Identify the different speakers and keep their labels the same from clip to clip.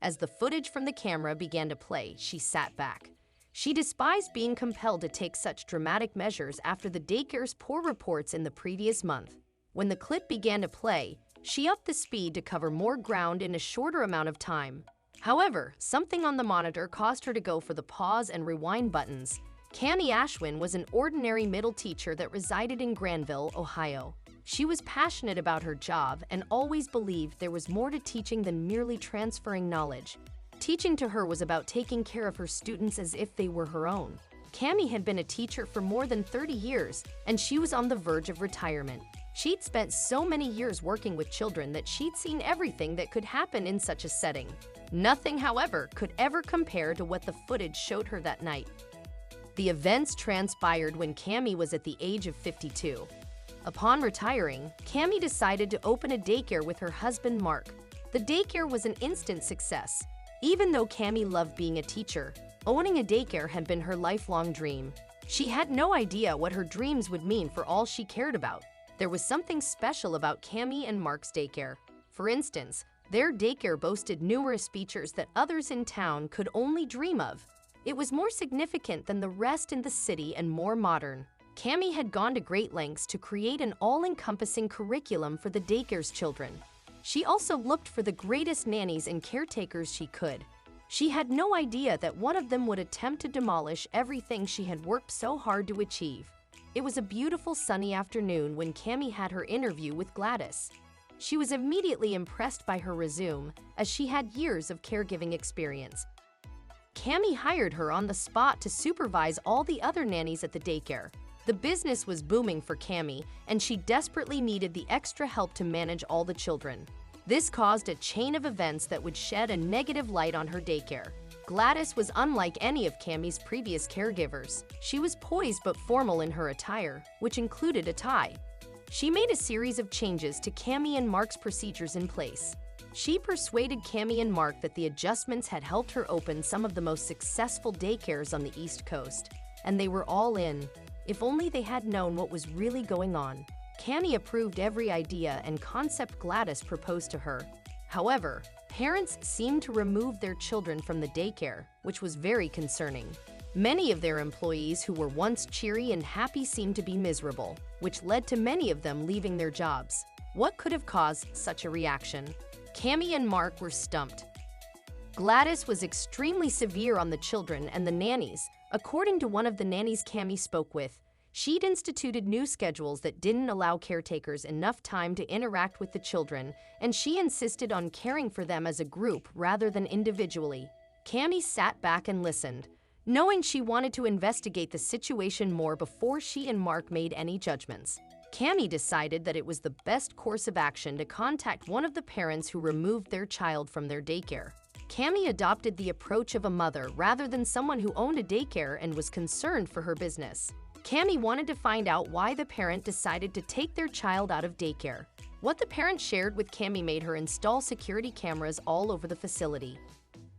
Speaker 1: As the footage from the camera began to play, she sat back. She despised being compelled to take such dramatic measures after the daycare's poor reports in the previous month. When the clip began to play, she upped the speed to cover more ground in a shorter amount of time. However, something on the monitor caused her to go for the pause and rewind buttons. Cami Ashwin was an ordinary middle teacher that resided in Granville, Ohio. She was passionate about her job and always believed there was more to teaching than merely transferring knowledge. Teaching to her was about taking care of her students as if they were her own. Cami had been a teacher for more than 30 years, and she was on the verge of retirement. She'd spent so many years working with children that she'd seen everything that could happen in such a setting. Nothing, however, could ever compare to what the footage showed her that night. The events transpired when Cami was at the age of 52. Upon retiring, Cami decided to open a daycare with her husband Mark. The daycare was an instant success. Even though Cami loved being a teacher, owning a daycare had been her lifelong dream. She had no idea what her dreams would mean for all she cared about. There was something special about Cami and Mark's daycare. For instance, their daycare boasted numerous features that others in town could only dream of. It was more significant than the rest in the city and more modern. Cami had gone to great lengths to create an all-encompassing curriculum for the daycare's children. She also looked for the greatest nannies and caretakers she could. She had no idea that one of them would attempt to demolish everything she had worked so hard to achieve. It was a beautiful sunny afternoon when Cami had her interview with Gladys. She was immediately impressed by her resume, as she had years of caregiving experience. Cami hired her on the spot to supervise all the other nannies at the daycare. The business was booming for Cami, and she desperately needed the extra help to manage all the children. This caused a chain of events that would shed a negative light on her daycare. Gladys was unlike any of Cami's previous caregivers. She was poised but formal in her attire, which included a tie. She made a series of changes to Cami and Mark's procedures in place. She persuaded Cami and Mark that the adjustments had helped her open some of the most successful daycares on the East Coast, and they were all in. If only they had known what was really going on. Cami approved every idea and concept Gladys proposed to her. However, parents seemed to remove their children from the daycare, which was very concerning. Many of their employees who were once cheery and happy seemed to be miserable, which led to many of them leaving their jobs. What could have caused such a reaction? Cami and Mark were stumped. Gladys was extremely severe on the children and the nannies. According to one of the nannies Cami spoke with, she'd instituted new schedules that didn't allow caretakers enough time to interact with the children, and she insisted on caring for them as a group rather than individually. Cami sat back and listened, knowing she wanted to investigate the situation more before she and Mark made any judgments. Cami decided that it was the best course of action to contact one of the parents who removed their child from their daycare. Cami adopted the approach of a mother rather than someone who owned a daycare and was concerned for her business. Cami wanted to find out why the parent decided to take their child out of daycare. What the parent shared with Cami made her install security cameras all over the facility.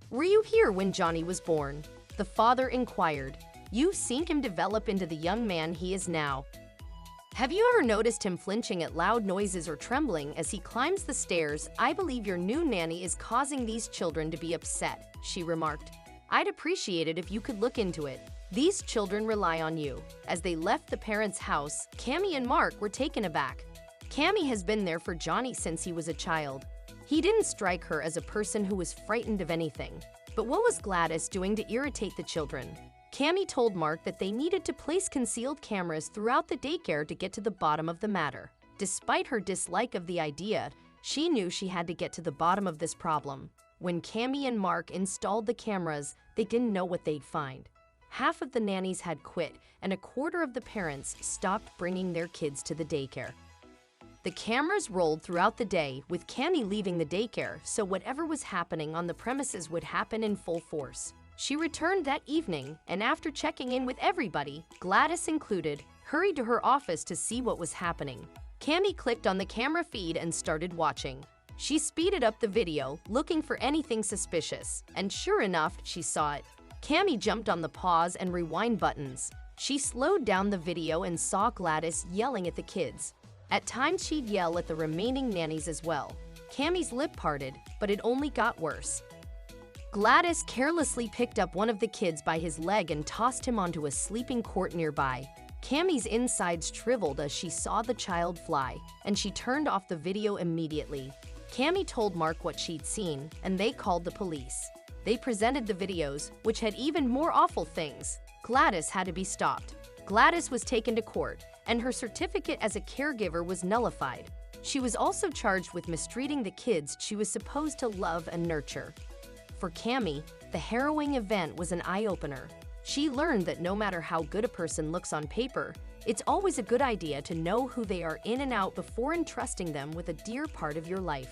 Speaker 1: "Were you here when Johnny was born?" the father inquired. "You've seen him develop into the young man he is now. Have you ever noticed him flinching at loud noises or trembling as he climbs the stairs? I believe your new nanny is causing these children to be upset," she remarked. "I'd appreciate it if you could look into it. These children rely on you." As they left the parents' house, Cami and Mark were taken aback. Cami has been there for Johnny since he was a child. He didn't strike her as a person who was frightened of anything. But what was Gladys doing to irritate the children? Cami told Mark that they needed to place concealed cameras throughout the daycare to get to the bottom of the matter. Despite her dislike of the idea, she knew she had to get to the bottom of this problem. When Cami and Mark installed the cameras, they didn't know what they'd find. Half of the nannies had quit, and a quarter of the parents stopped bringing their kids to the daycare. The cameras rolled throughout the day, with Cami leaving the daycare, so whatever was happening on the premises would happen in full force. She returned that evening, and after checking in with everybody, Gladys included, hurried to her office to see what was happening. Cami clicked on the camera feed and started watching. She speeded up the video, looking for anything suspicious, and sure enough, she saw it. Cami jumped on the pause and rewind buttons. She slowed down the video and saw Gladys yelling at the kids. At times, she'd yell at the remaining nannies as well. Cami's lip parted, but it only got worse. Gladys carelessly picked up one of the kids by his leg and tossed him onto a sleeping court nearby. Cammie's insides shriveled as she saw the child fly, and she turned off the video immediately. Cammie told Mark what she'd seen, and they called the police. They presented the videos, which had even more awful things. Gladys had to be stopped. Gladys was taken to court, and her certificate as a caregiver was nullified. She was also charged with mistreating the kids she was supposed to love and nurture. For Cammie, the harrowing event was an eye-opener. She learned that no matter how good a person looks on paper, it's always a good idea to know who they are in and out before entrusting them with a dear part of your life.